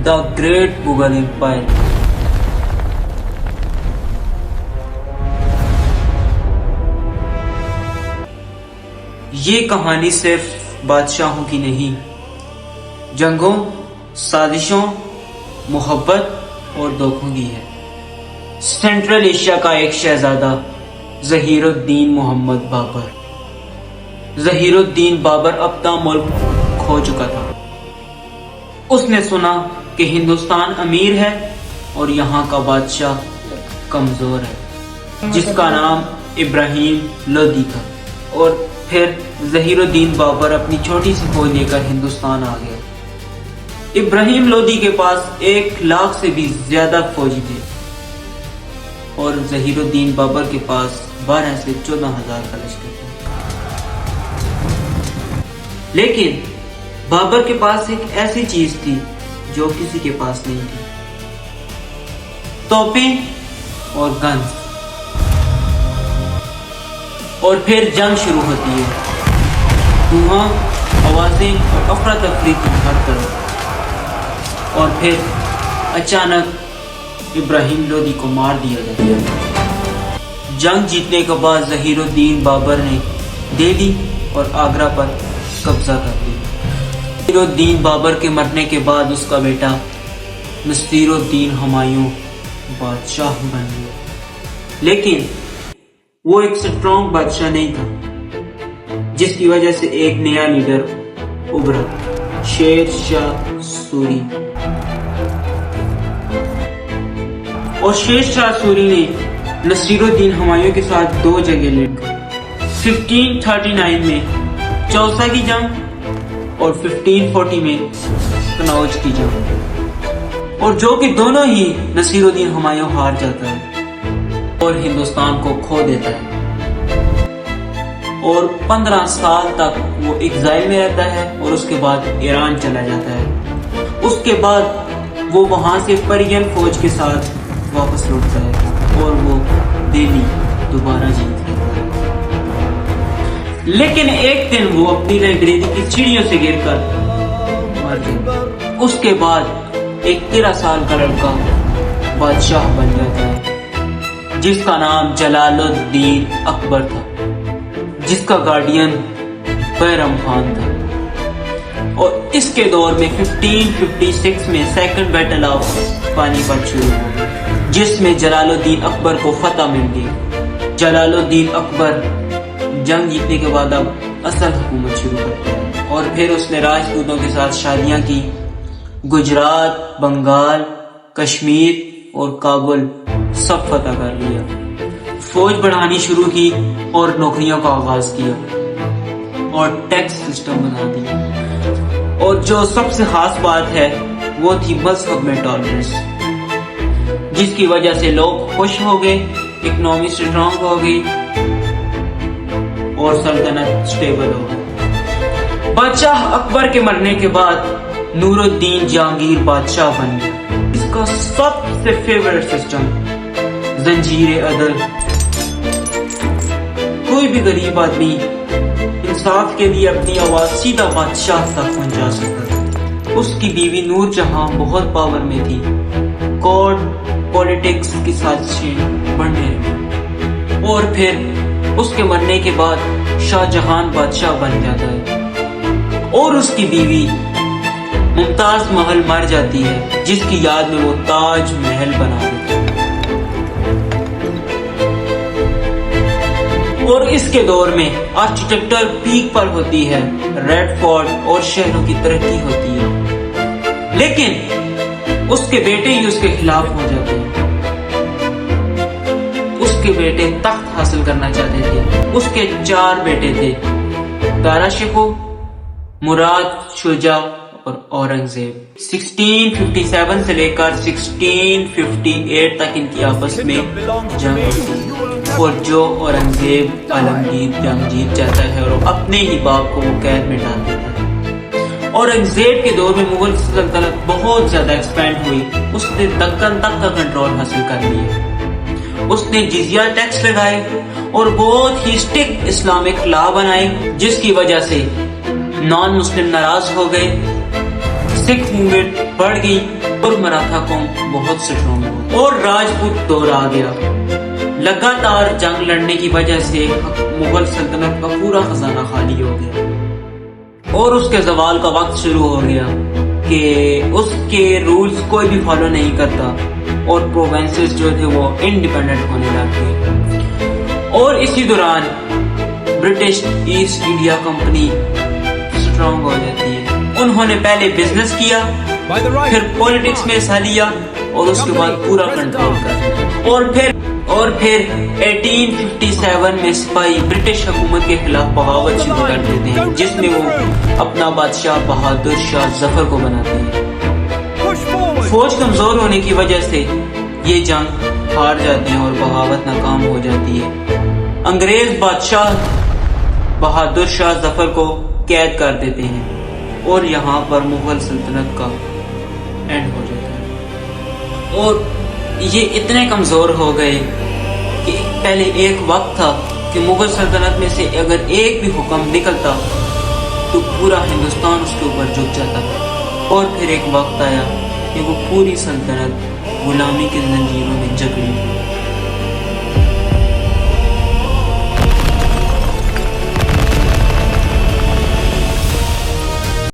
The great Mughal umpire. یہ کہانی صرف بادشاہوں کی نہیں، جنگوں، سازشوں، محبت اور دھوکوں کی ہے. سینٹرل ایشیا کا ایک شہزادہ ظہیر الدین محمد بابر. ظہیر الدین بابر اپنا ملک کھو چکا تھا. اس نے سنا کہ ہندوستان امیر ہے اور یہاں کا بادشاہ کمزور ہے، جس کا نام ابراہیم لودھی تھا. اور پھر ظہیر الدین بابر اپنی چھوٹی سی فوج لے کر ہندوستان آ گیا. ابراہیم لودھی کے پاس 1,00,000 سے بھی زیادہ فوجی تھے اور ظہیر الدین بابر کے پاس 12 سے 14,000 کا لشکر تھا. لیکن بابر کے پاس ایک ایسی چیز تھی جو کسی کے پاس نہیں تھی: توپیں اور گنز. اور پھر جنگ شروع ہوتی ہے. دھواں، آوازیں اور افراتفری کی ہر طرف. اور پھر اچانک ابراہیم لودھی کو مار دیا جاتا ہے. جنگ جیتنے کے بعد ظہیر الدین بابر نے دہلی اور آگرہ پر قبضہ کر لیا. ظہیر الدین بابر کے مرنے کے بعد اس کا بیٹا نصیر الدین ہمایوں بادشاہ بن گیا. لیکن وہ ایک سٹرونگ بادشاہ نہیں تھا، جس کی وجہ سے ایک نیا لیڈر ابھرا: شیر شاہ سوری. اور شیر شاہ سوری نے نصیر الدین ہمایوں کے ساتھ 2 جنگیں لڑ کر 1539 میں چوسا کی جنگ اور 1540 میں کنوج کی جنگ، اور جو کہ دونوں ہی نصیر الدین ہمایوں ہار جاتا ہے اور ہندوستان کو کھو دیتا ہے. اور 15 سال تک وہ ایگزائل میں رہتا ہے اور اس کے بعد ایران چلا جاتا ہے. اس کے بعد وہ وہاں سے پرین فوج کے ساتھ واپس لوٹتا ہے اور وہ دہلی دوبارہ جیت لیتا ہے. لیکن ایک دن وہ اپنی لائبریری کی سیڑھیوں سے گر کر مر گیا. اس کے بعد ایک 13 سال کا لڑکا بادشاہ بن جاتا ہے، جس کا نام جلال الدین اکبر تھا، جس کا گارڈین بیرم خان تھا. اور اس کے دور میں 1556 میں سیکنڈ بیٹل آف پانی پت شروع ہوا، جس میں جلال الدین اکبر کو فتح مل گئی. جلال الدین اکبر جنگ جیتنے کے بعد اب اصل حکومت شروع کرتا ہے، اور پھر اس نے راجپوتوں کے ساتھ شادیاں کی. گجرات، بنگال، کشمیر اور کابل سب فتح کر لیا. فوج بڑھانی شروع کی اور نوکریوں کا آغاز کیا اور ٹیکس سسٹم بنا دیا. اور جو سب سے خاص بات ہے وہ تھی مذہب میں ٹالرنس، جس کی وجہ سے لوگ خوش ہو گئے، اکنامی سٹرونگ ہو گئی اور سلطنت سٹیبل ہو گئی. بادشاہ اکبر کے مرنے کے بعد نور الدین جہانگیر بادشاہ بن گیا. اس کا سب سے فیورٹ سسٹم زنجیر عدل. کوئی بھی غریب آدمی انصاف کے لیے اپنی آواز سیدھا بادشاہ تک پہنچا سکتا تھا. اس کی بیوی نور جہاں بہت پاور میں تھی. کورٹ پولیٹکس کی سازشیں بڑھنے لگی اور پھر اس کے مرنے کے بعد شاہ جہان بادشاہ بن جاتا ہے اور اس کی بیوی ممتاز محل مر جاتی ہے، جس کی یاد میں وہ تاج محل بنا دیتا ہے. اور اس کے دور میں آرکیٹیکچر پیک پر ہوتی ہے، ریڈ فورٹ اور شہروں کی ترقی ہوتی ہے. لیکن اس کے بیٹے ہی اس کے خلاف ہو جاتے ہیں. اس کے بیٹے تخت حاصل کرنا چاہتے تھے. اس کے 4 بیٹے تھے: دارا شکوہ، مراد شجاع اور اورنگزیب. 1657 سے لے کر 1658 تک ان کی آپس میں جنگ ہوتی، اور جو اورنگزیب عالمگیر جنگ جیت جاتا ہے اور اپنے ہی باپ کو وہ قید میں ڈال دیتا ہے. اورنگزیب کے دور میں مغل سلطنت بہت زیادہ ایکسپینڈ ہوئی. اس نے دکن تک کا کنٹرول حاصل کر لیا. اس نے جزیہ ٹیکس لگائے اور بہت ہی اسٹرکٹ اسلامک لا بنائے، جس کی وجہ سے نان مسلم ناراض ہو گئے. سکھ موومنٹ بڑھ گئی اور مراٹھا قوم بہت سٹرونگ ہو اور راجپوت دور آ گیا۔ لگاتار جنگ لڑنے کی وجہ سے مغل سلطنت کا پورا خزانہ خالی ہو گیا اور اس کے زوال کا وقت شروع ہو گیا کہ اس کے رولز کوئی بھی فالو نہیں کرتا اور پروونسز جو تھے وہ انڈیپینڈنٹ ہونے لگ گئے۔ اور اسی دوران British East India Company strong ہو جاتی ہے۔ انہوں نے پہلے بزنس کیا، پھر پولیٹکس میں حصہ لیا اور اس کے بعد پورا کنٹرول کر اور پھر 1857 میں سپاہی برٹش حکومت کے خلاف بغاوت شروع کر دیتے ہیں، جس میں وہ اپنا بادشاہ بہادر شاہ ظفر کو بناتے ہیں۔ فوج کمزور ہونے کی وجہ سے یہ جنگ ہار جاتے ہیں اور بغاوت ناکام ہو جاتی ہے۔ انگریز بادشاہ بہادر شاہ ظفر کو قید کر دیتے ہیں اور یہاں پر مغل سلطنت کا اینڈ ہو جاتا ہے۔ اور یہ اتنے کمزور ہو گئے کہ پہلے ایک وقت تھا کہ مغل سلطنت میں سے اگر ایک بھی حکم نکلتا تو پورا ہندوستان اس کے اوپر جھک جاتا تھا، اور پھر ایک وقت آیا کہ وہ پوری سلطنت غلامی کے زنجیروں میں جکڑی۔